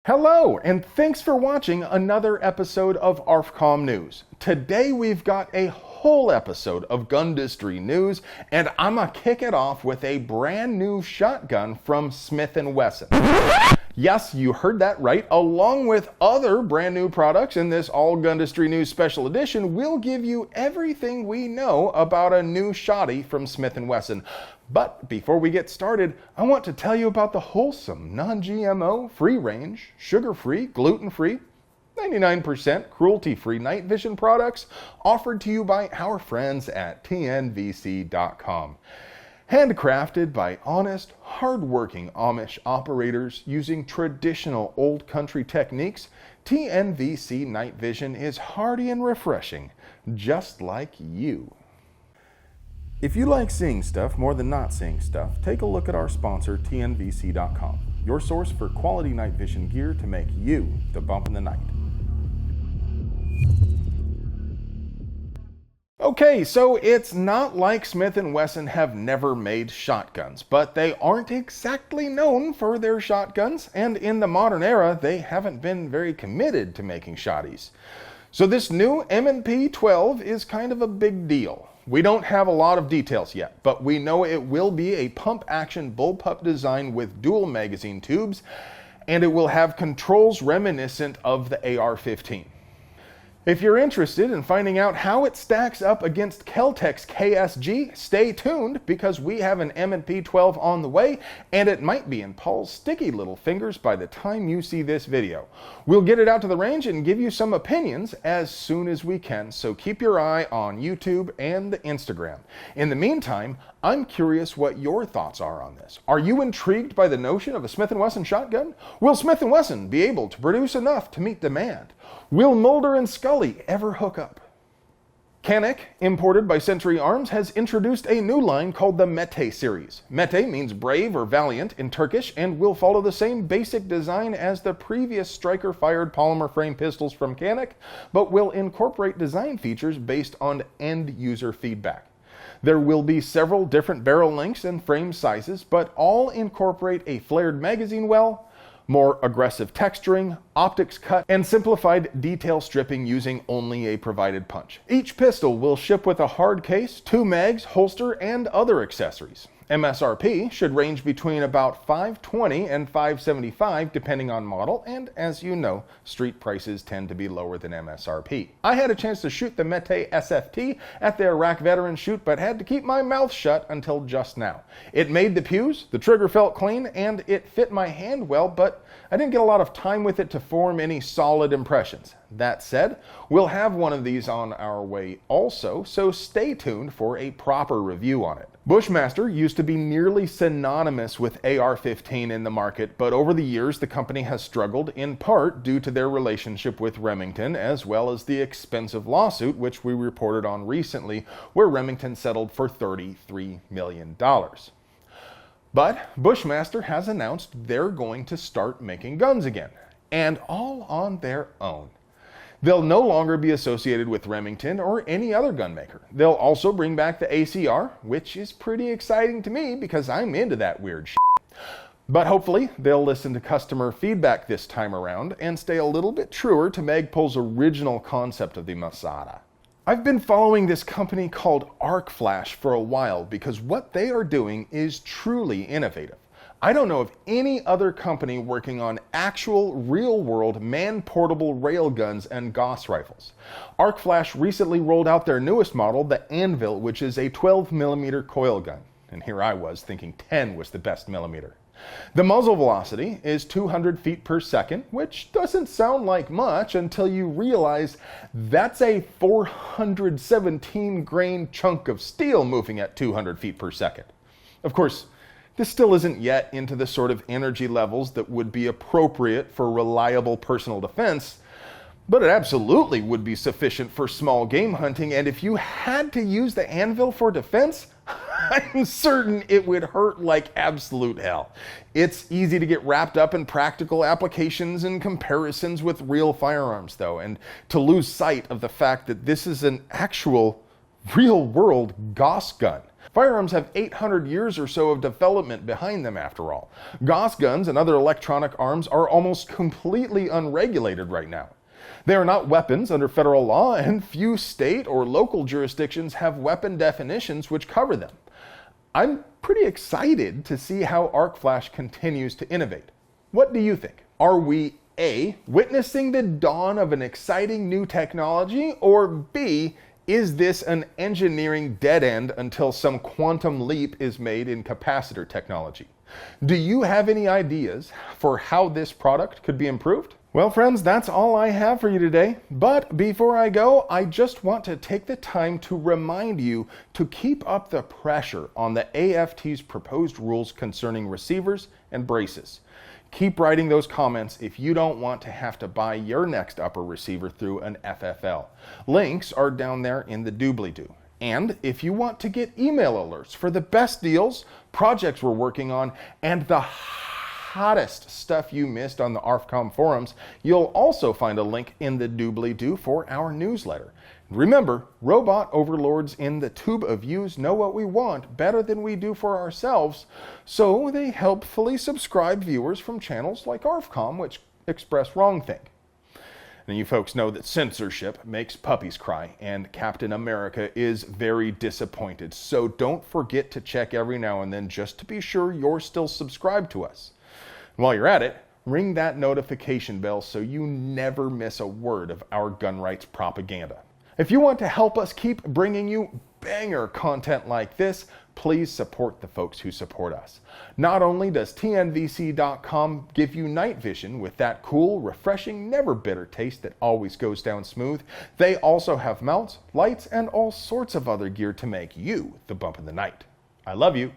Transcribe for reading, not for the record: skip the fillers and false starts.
Hello, and thanks for watching another episode of ARFCOM News. Today we've got a whole episode of Gundustry news, and I'm gonna kick it off with a brand new shotgun from Smith&Wesson. Yes, you heard that right. Along with other brand new products in this All Gundustry News Special Edition, we'll give you everything we know about a new shotty from Smith&Wesson. But before we get started, I want to tell you about the wholesome, non-GMO, free-range, sugar-free, gluten-free, 99% cruelty-free night vision products offered to you by our friends at TNVC.com. Handcrafted by honest, hard-working Amish operators using traditional old country techniques, TNVC night vision is hardy and refreshing, just like you. If you like seeing stuff more than not seeing stuff, take a look at our sponsor, TNVC.com, your source for quality night vision gear to make you the bump in the night. Okay, so it's not like Smith&Wesson have never made shotguns, but they aren't exactly known for their shotguns, and in the modern era, they haven't been very committed to making shotties. So this new M&P 12 is kind of a big deal. We don't have a lot of details yet, but we know it will be a pump-action bullpup design with dual magazine tubes, and it will have controls reminiscent of the AR-15. If you're interested in finding out how it stacks up against Kel-Tec's KSG, stay tuned because we have an M&P 12 on the way, and it might be in Paul's sticky little fingers by the time you see this video. We'll get it out to the range and give you some opinions as soon as we can, so keep your eye on YouTube and the Instagram. In the meantime, I'm curious what your thoughts are on this. Are you intrigued by the notion of a Smith&Wesson shotgun? Will Smith&Wesson be able to produce enough to meet demand? Will Mulder and Scully ever hook up? Canik, imported by Century Arms, has introduced a new line called the Mete series. Mete means brave or valiant in Turkish and will follow the same basic design as the previous striker-fired polymer frame pistols from Canik, but will incorporate design features based on end-user feedback. There will be several different barrel lengths and frame sizes, but all incorporate a flared magazine well, more aggressive texturing, optics cut, and simplified detail stripping using only a provided punch. Each pistol will ship with a hard case, 2 mags, holster, and other accessories. MSRP should range between about $520 and $575 depending on model, and as you know, street prices tend to be lower than MSRP. I had a chance to shoot the Mete SFT at the Iraq Veteran Shoot, but had to keep my mouth shut until just now. It made the pews, the trigger felt clean, and it fit my hand well, but I didn't get a lot of time with it to form any solid impressions. That said, we'll have one of these on our way also, so stay tuned for a proper review on it. Bushmaster used to be nearly synonymous with AR-15 in the market, but over the years the company has struggled in part due to their relationship with Remington, as well as the expensive lawsuit which we reported on recently, where Remington settled for $33 million. But Bushmaster has announced they're going to start making guns again, and all on their own. They'll no longer be associated with Remington or any other gun maker. They'll also bring back the ACR, which is pretty exciting to me because I'm into that weird shit. But hopefully they'll listen to customer feedback this time around and stay a little bit truer to Magpul's original concept of the Masada. I've been following this company called Flash for a while because what they are doing is truly innovative. I don't know of any other company working on actual, real-world, man-portable railguns and Gauss rifles. Flash recently rolled out their newest model, the Anvil, which is a 12mm coil gun. And here I was thinking 10 was the best millimeter. The muzzle velocity is 200 feet per second, which doesn't sound like much until you realize that's a 417 grain chunk of steel moving at 200 feet per second. Of course, this still isn't yet into the sort of energy levels that would be appropriate for reliable personal defense, but it absolutely would be sufficient for small game hunting, and if you had to use the Anvil for defense, I'm certain it would hurt like absolute hell. It's easy to get wrapped up in practical applications and comparisons with real firearms, though, and to lose sight of the fact that this is an actual real-world Gauss gun. Firearms have 800 years or so of development behind them after all. Gauss guns and other electronic arms are almost completely unregulated right now. They are not weapons under federal law, and few state or local jurisdictions have weapon definitions which cover them. I'm pretty excited to see how Arc Flash continues to innovate. What do you think? Are we A, witnessing the dawn of an exciting new technology, or B, is this an engineering dead end until some quantum leap is made in capacitor technology? Do you have any ideas for how this product could be improved? Well, friends, that's all I have for you today. But before I go, I just want to take the time to remind you to keep up the pressure on the AFT's proposed rules concerning receivers and braces. Keep writing those comments if you don't want to have to buy your next upper receiver through an FFL. Links are down there in the doobly-doo. And if you want to get email alerts for the best deals, projects we're working on, and the hottest stuff you missed on the ARFCOM forums, you'll also find a link in the doobly-doo for our newsletter. Remember, robot overlords in the tube of views know what we want better than we do for ourselves, so they helpfully subscribe viewers from channels like ARFCOM, which express wrongthink. And you folks know that censorship makes puppies cry, and Captain America is very disappointed, so don't forget to check every now and then just to be sure you're still subscribed to us. While you're at it, ring that notification bell so you never miss a word of our gun rights propaganda. If you want to help us keep bringing you banger content like this, please support the folks who support us. Not only does TNVC.com give you night vision with that cool, refreshing, never bitter taste that always goes down smooth, they also have mounts, lights, and all sorts of other gear to make you the bump in the night. I love you.